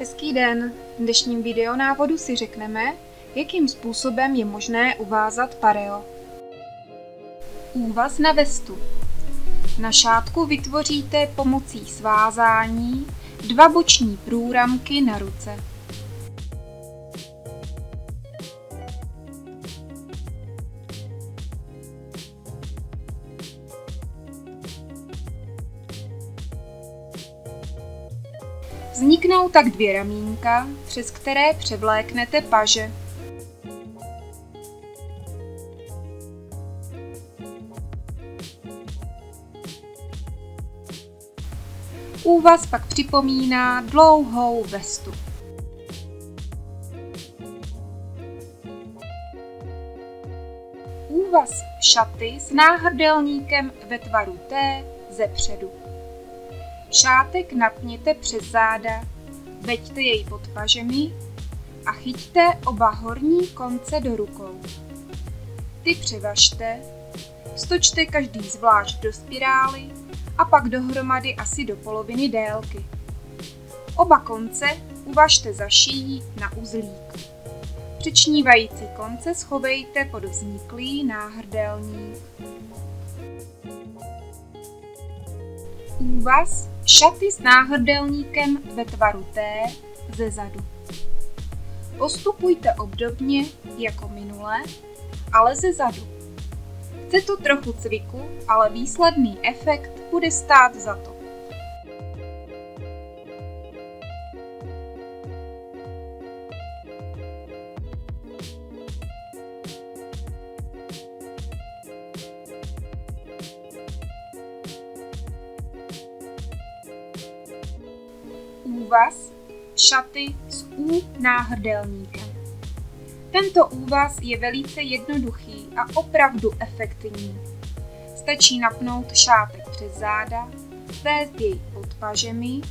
Hezký den! V dnešním videonávodu si řekneme, jakým způsobem je možné uvázat pareo. Úvaz na vestu. Na šátku vytvoříte pomocí svázání 2 boční průramky na ruce. Vzniknou tak 2 ramínka, přes které převléknete paže. Úvaz pak připomíná dlouhou vestu. Úvaz šaty s náhrdelníkem ve tvaru T zepředu. Šátek napněte přes záda, veďte jej pod pažemi a chyťte oba horní konce do rukou. Ty převažte, stočte každý zvlášť do spirály a pak dohromady asi do poloviny délky. Oba konce uvažte za šíjí na uzlík. Přičnívající konce schovejte pod vzniklý náhrdelník. Úvaz šaty s náhrdelníkem ve tvaru T ze zadu. Postupujte obdobně jako minule, ale ze zadu. Chce to trochu cviku, ale výsledný efekt bude stát za to. Úvaz šaty s U náhrdelníkem. Tento úvaz je velice jednoduchý a opravdu efektivní. Stačí napnout šátek přes záda, vést jej pod pažemi,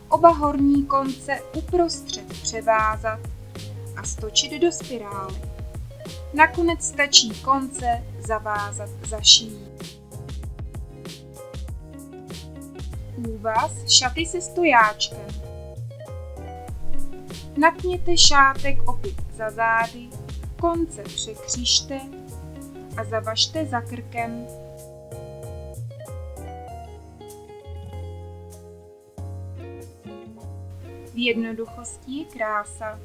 oba horní konce uprostřed převázat a stočit do spirály. Nakonec stačí konce zavázat za šíjí. Úvaz šaty se stojáčkem. Napněte šátek opět za zády, konce překřižte a zavažte za krkem. V jednoduchosti je krása.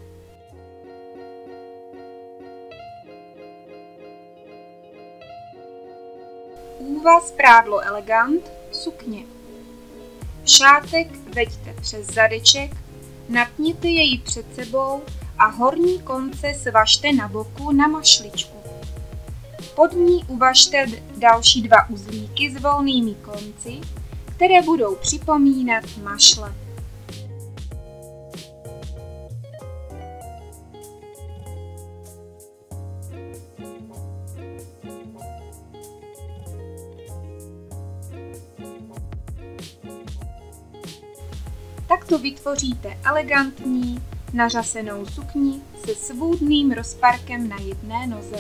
Úvaz prádlo elegant sukně. Šátek veďte přes zadeček, napněte jej před sebou a horní konce svažte na boku na mašličku. Pod ní uvažte další 2 uzlíky s volnými konci, které budou připomínat mašle. Takto vytvoříte elegantní, nařasenou sukni se svůdným rozparkem na jedné noze.